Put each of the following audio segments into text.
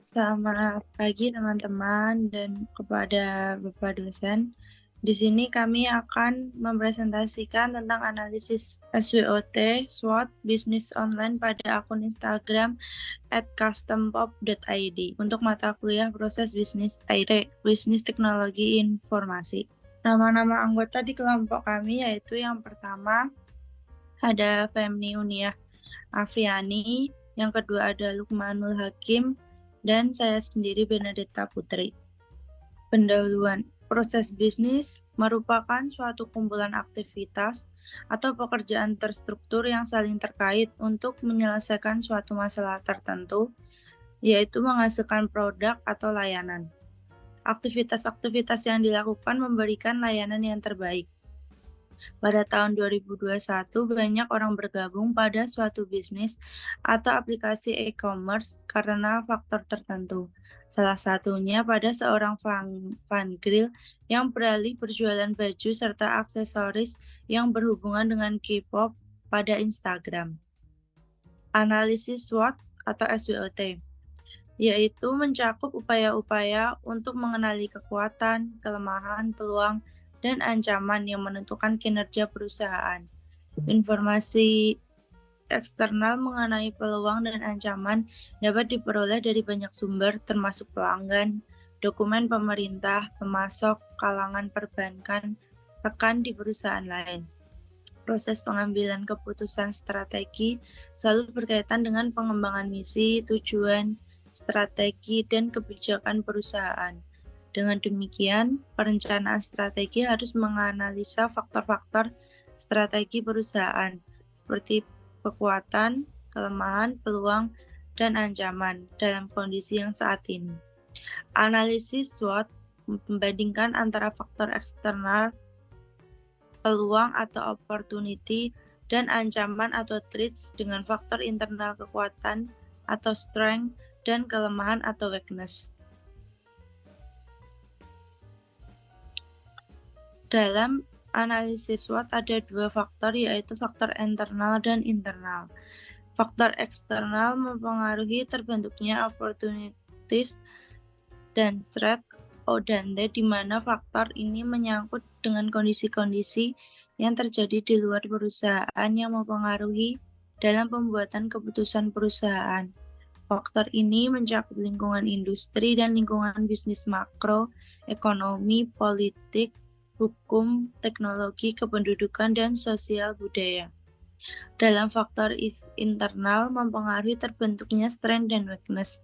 Selamat pagi teman-teman dan kepada Bapak dosen. Di sini kami akan mempresentasikan tentang analisis SWOT, SWOT, bisnis online pada akun Instagram @custompop.id untuk mata kuliah proses bisnis IT, bisnis teknologi informasi. Nama-nama anggota di kelompok kami yaitu yang pertama ada Femni Uniah Afriani, yang kedua ada Lukmanul Hakim, dan saya sendiri Benedetta Putri. Pendahuluan. Proses bisnis merupakan suatu kumpulan aktivitas atau pekerjaan terstruktur yang saling terkait untuk menyelesaikan suatu masalah tertentu, yaitu menghasilkan produk atau layanan. Aktivitas-aktivitas yang dilakukan memberikan layanan yang terbaik. Pada tahun 2021, banyak orang bergabung pada suatu bisnis atau aplikasi e-commerce karena faktor tertentu. Salah satunya pada seorang fan grill yang beralih berjualan baju serta aksesoris yang berhubungan dengan K-pop pada Instagram. Analisis SWOT atau SWOT yaitu mencakup upaya-upaya untuk mengenali kekuatan, kelemahan, peluang, dan ancaman yang menentukan kinerja perusahaan. Informasi eksternal mengenai peluang dan ancaman dapat diperoleh dari banyak sumber, termasuk pelanggan, dokumen pemerintah, pemasok, kalangan perbankan, rekan di perusahaan lain. Proses pengambilan keputusan strategi selalu berkaitan dengan pengembangan misi, tujuan, strategi, dan kebijakan perusahaan. Dengan demikian, perencanaan strategi harus menganalisa faktor-faktor strategi perusahaan, seperti kekuatan, kelemahan, peluang, dan ancaman dalam kondisi yang saat ini. Analisis SWOT membandingkan antara faktor eksternal, peluang atau opportunity, dan ancaman atau threats dengan faktor internal kekuatan atau strength dan kelemahan atau weakness. Dalam analisis SWOT ada dua faktor, yaitu faktor internal dan internal. Faktor eksternal mempengaruhi terbentuknya opportunities dan threat O dan T, di mana faktor ini menyangkut dengan kondisi-kondisi yang terjadi di luar perusahaan yang mempengaruhi dalam pembuatan keputusan perusahaan. Faktor ini mencakup lingkungan industri dan lingkungan bisnis makro, ekonomi, politik, hukum, teknologi, kependudukan, dan sosial budaya. Dalam faktor internal mempengaruhi terbentuknya strength dan weakness,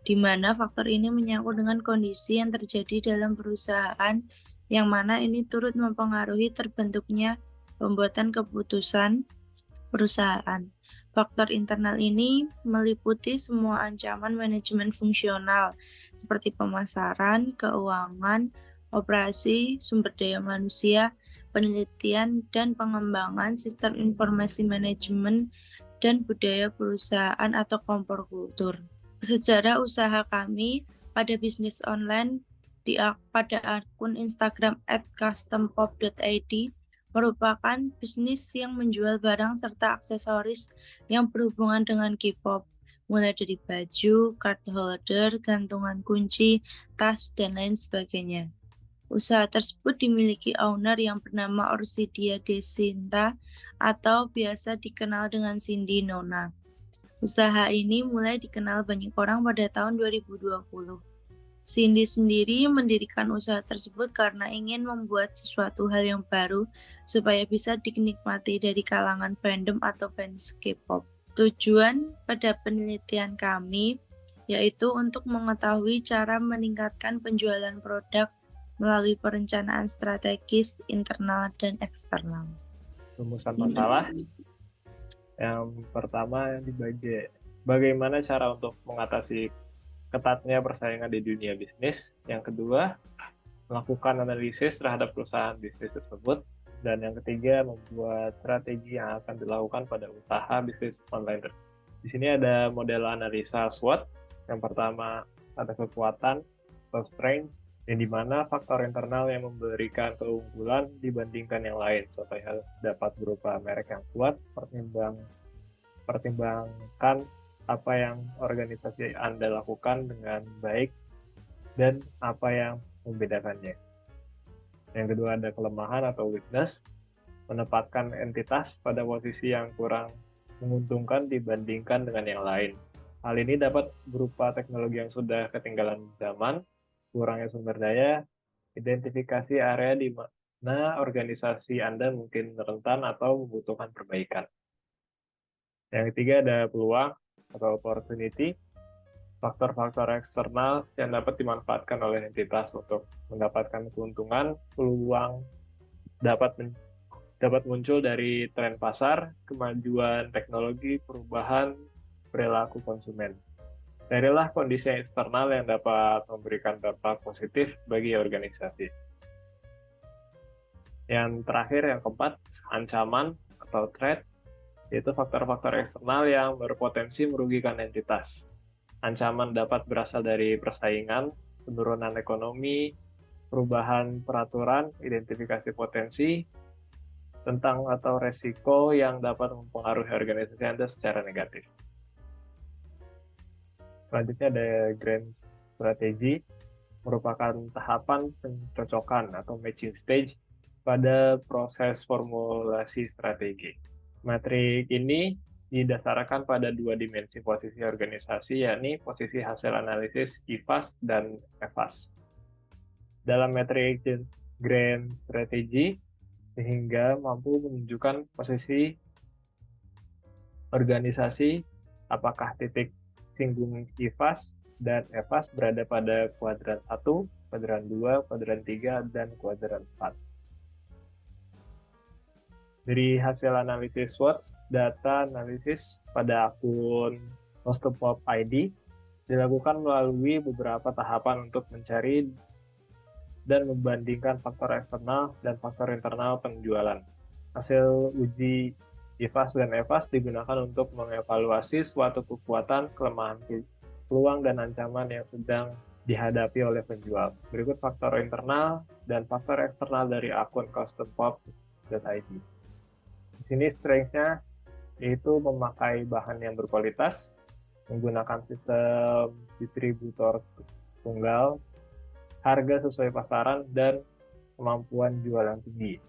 di mana faktor ini menyangkut dengan kondisi yang terjadi dalam perusahaan, yang mana ini turut mempengaruhi terbentuknya pembuatan keputusan perusahaan. Faktor internal ini meliputi semua ancaman manajemen fungsional, seperti pemasaran, keuangan, operasi, sumber daya manusia, penelitian dan pengembangan sistem informasi manajemen, dan budaya perusahaan atau kompor kultur. Sejarah usaha kami pada bisnis online pada akun Instagram @custompop.id merupakan bisnis yang menjual barang serta aksesoris yang berhubungan dengan K-pop, mulai dari baju, card holder, gantungan kunci, tas, dan lain sebagainya. Usaha tersebut dimiliki owner yang bernama Orsidia Desinta atau biasa dikenal dengan Cindy Nona. Usaha ini mulai dikenal banyak orang pada tahun 2020. Cindy sendiri mendirikan usaha tersebut karena ingin membuat sesuatu hal yang baru supaya bisa dinikmati dari kalangan fandom atau fans K-pop. Tujuan pada penelitian kami yaitu untuk mengetahui cara meningkatkan penjualan produk melalui perencanaan strategis internal dan eksternal. Rumusan masalah. Yang pertama dibagi bagaimana cara untuk mengatasi ketatnya persaingan di dunia bisnis. Yang kedua, melakukan analisis terhadap perusahaan bisnis tersebut. Dan yang ketiga, membuat strategi yang akan dilakukan pada usaha bisnis online. Di sini ada model analisa SWOT. Yang pertama ada kekuatan atau strength, yang dimana faktor internal yang memberikan keunggulan dibandingkan yang lain. Contohnya dapat berupa merek yang kuat, pertimbangkan apa yang organisasi Anda lakukan dengan baik dan apa yang membedakannya. Yang kedua ada kelemahan atau weakness, menempatkan entitas pada posisi yang kurang menguntungkan dibandingkan dengan yang lain. Hal ini dapat berupa teknologi yang sudah ketinggalan zaman, kurangnya sumber daya, identifikasi area di mana organisasi Anda mungkin rentan atau membutuhkan perbaikan. Yang ketiga ada peluang atau opportunity, faktor-faktor eksternal yang dapat dimanfaatkan oleh entitas untuk mendapatkan keuntungan, peluang dapat muncul dari tren pasar, kemajuan teknologi, perubahan perilaku konsumen. Carilah kondisi eksternal yang dapat memberikan dampak positif bagi organisasi. Yang terakhir, yang keempat, ancaman atau threat, yaitu faktor-faktor eksternal yang berpotensi merugikan entitas. Ancaman dapat berasal dari persaingan, penurunan ekonomi, perubahan peraturan, identifikasi potensi, tentang atau resiko yang dapat mempengaruhi organisasi Anda secara negatif. Selanjutnya ada grand strategy, merupakan tahapan pencocokan atau matching stage pada proses formulasi strategi. Metrik ini didasarkan pada dua dimensi posisi organisasi, yakni posisi hasil analisis IFAS dan EFAS. Dalam metrik grand strategy, sehingga mampu menunjukkan posisi organisasi apakah titik singgung IFAS dan EFAS berada pada kuadran 1, kuadran 2, kuadran 3, dan kuadran 4. Dari hasil analisis SWOT, data analisis pada akun Costopop ID dilakukan melalui beberapa tahapan untuk mencari dan membandingkan faktor eksternal dan faktor internal penjualan. Hasil uji IFAS dan EFAS digunakan untuk mengevaluasi suatu kekuatan, kelemahan, peluang, dan ancaman yang sedang dihadapi oleh penjual. Berikut faktor internal dan faktor eksternal dari akun custompop.id. Di sini strength-nya yaitu memakai bahan yang berkualitas, menggunakan sistem distributor tunggal, harga sesuai pasaran, dan kemampuan jualan tinggi.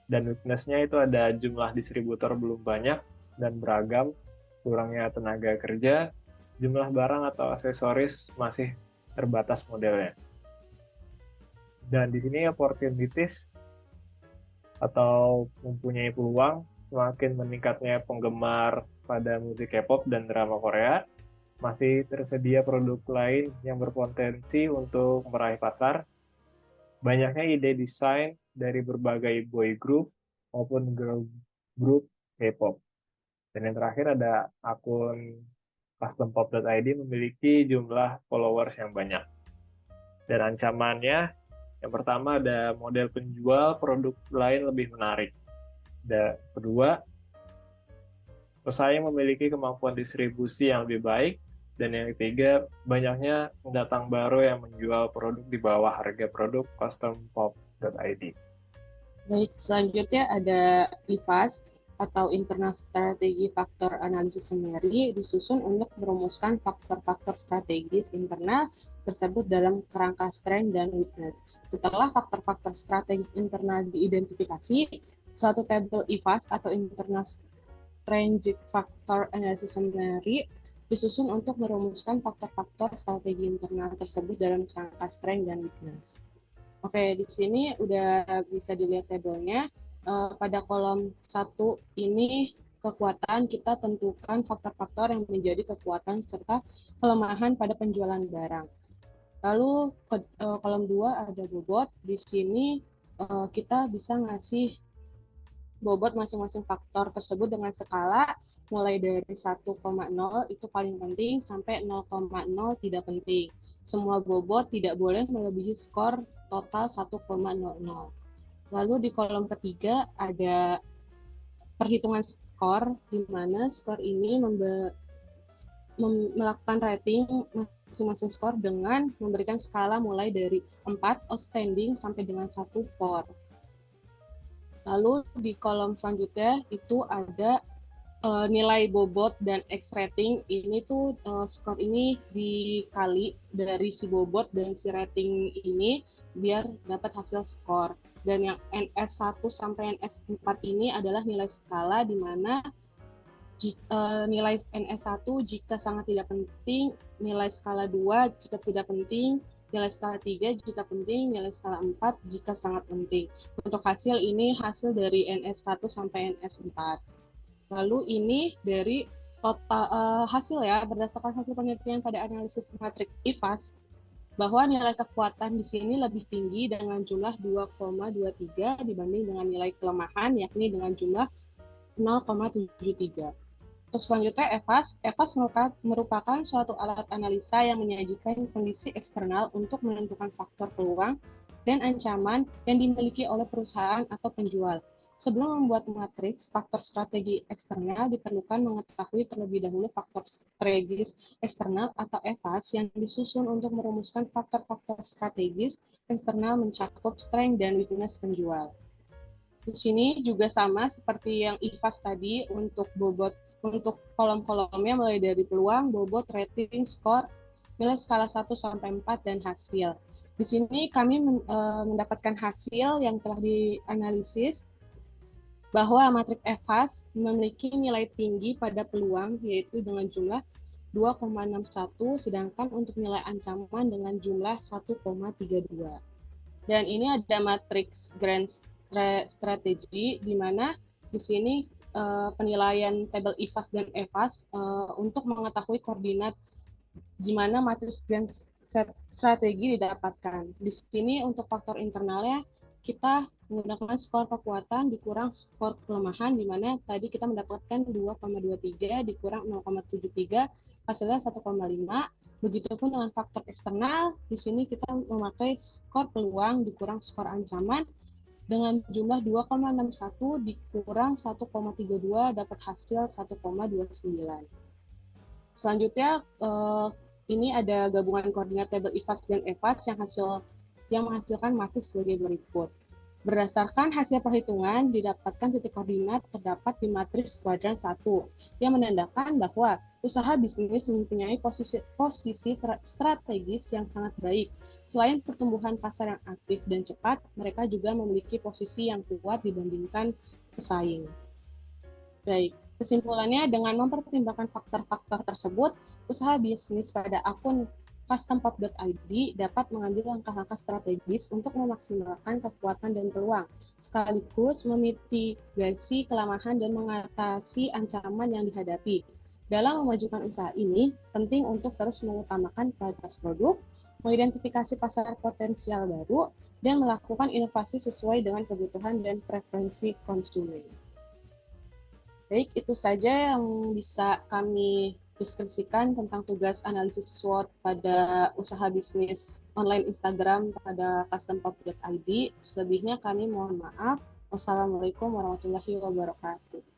Dan weakness-nya itu ada jumlah distributor belum banyak dan beragam, kurangnya tenaga kerja, jumlah barang atau aksesoris masih terbatas modelnya. Dan di sini opportunities atau mempunyai peluang, semakin meningkatnya penggemar pada musik K-pop dan drama Korea, masih tersedia produk lain yang berpotensi untuk meraih pasar. Banyaknya ide desain dari berbagai boy group maupun girl group K-pop. Dan yang terakhir ada akun custompop.id memiliki jumlah followers yang banyak. Dan ancamannya, yang pertama ada model penjual produk lain lebih menarik. Dan kedua, pesaing memiliki kemampuan distribusi yang lebih baik. Dan yang ketiga, banyaknya pendatang baru yang menjual produk di bawah harga produk custompop.id. Baik, selanjutnya ada IFAS atau Internal Strategi Faktor Analisis Summary, disusun untuk merumuskan faktor-faktor strategis internal tersebut dalam kerangka strength dan weakness. Setelah faktor-faktor strategis internal diidentifikasi, suatu tabel IFAS atau Internal Strategic Factor Analysis Summary disusun untuk merumuskan faktor-faktor strategi internal tersebut dalam kerangka strength dan weakness. Oke, di sini udah bisa dilihat tabelnya. Pada kolom 1 ini kekuatan, kita tentukan faktor-faktor yang menjadi kekuatan serta kelemahan pada penjualan barang. Lalu kolom 2 ada bobot. Di sini kita bisa ngasih bobot masing-masing faktor tersebut dengan skala mulai dari 1,0 itu paling penting sampai 0,0 tidak penting. Semua bobot tidak boleh melebihi skor total 1,00. Lalu di kolom ketiga ada perhitungan skor, di mana skor ini melakukan rating masing-masing skor dengan memberikan skala mulai dari 4 outstanding sampai dengan 1 poor. Lalu di kolom selanjutnya itu ada nilai bobot dan X rating ini tuh skor ini dikali dari si bobot dan si rating ini biar dapat hasil skor. Dan yang NS1 sampai NS4 ini adalah nilai skala di mana nilai NS1 jika sangat tidak penting, nilai skala 2 jika tidak penting, nilai skala 3 jika penting, nilai skala 4 jika sangat penting. Untuk hasil ini hasil dari NS1 sampai NS4. Lalu ini dari total hasil ya, berdasarkan hasil penelitian pada analisis matriks IFAS, bahwa nilai kekuatan di sini lebih tinggi dengan jumlah 2,23 dibanding dengan nilai kelemahan, yakni dengan jumlah 0,73. Untuk selanjutnya EVAS. EVAS merupakan suatu alat analisa yang menyajikan kondisi eksternal untuk menentukan faktor peluang dan ancaman yang dimiliki oleh perusahaan atau penjual. Sebelum membuat matriks faktor strategi eksternal, diperlukan mengetahui terlebih dahulu faktor strategis eksternal atau EVAS yang disusun untuk merumuskan faktor-faktor strategis eksternal mencakup strength dan weakness penjual. Di sini juga sama seperti yang IFAS tadi untuk bobot, untuk kolom-kolomnya mulai dari peluang, bobot, rating, skor, nilai skala 1 sampai 4 dan hasil. Di sini kami mendapatkan hasil yang telah dianalisis bahwa matriks EVAS memiliki nilai tinggi pada peluang yaitu dengan jumlah 2,61, sedangkan untuk nilai ancaman dengan jumlah 1,32. Dan ini ada matriks grand strategy di mana di sini penilaian tabel IFAS dan EVAS untuk mengetahui koordinat di mana matriks grand strategi didapatkan. Di sini untuk faktor internalnya kita menggunakan skor kekuatan dikurang skor kelemahan, di mana tadi kita mendapatkan 2,23 dikurang 0,73, hasilnya 1,5. Begitupun dengan faktor eksternal, di sini kita memakai skor peluang dikurang skor ancaman dengan jumlah 2,61 dikurang 1,32 dapat hasil 1,29. Selanjutnya ini ada gabungan koordinat tabel IFAS dan EVAS yang menghasilkan matriks sebagai berikut. Berdasarkan hasil perhitungan, didapatkan titik koordinat terdapat di matriks kuadran 1, yang menandakan bahwa usaha bisnis mempunyai posisi strategis yang sangat baik. Selain pertumbuhan pasar yang aktif dan cepat, mereka juga memiliki posisi yang kuat dibandingkan pesaing. Baik, kesimpulannya dengan mempertimbangkan faktor-faktor tersebut, usaha bisnis pada akun custompop.id dapat mengambil langkah-langkah strategis untuk memaksimalkan kekuatan dan peluang, sekaligus memitigasi kelemahan dan mengatasi ancaman yang dihadapi. Dalam memajukan usaha ini, penting untuk terus mengutamakan kualitas produk, mengidentifikasi pasar potensial baru, dan melakukan inovasi sesuai dengan kebutuhan dan preferensi konsumen. Baik, itu saja yang bisa kami diskusikan tentang tugas analisis SWOT pada usaha bisnis online Instagram pada custompop.id. Selebihnya kami mohon maaf. Wassalamualaikum warahmatullahi wabarakatuh.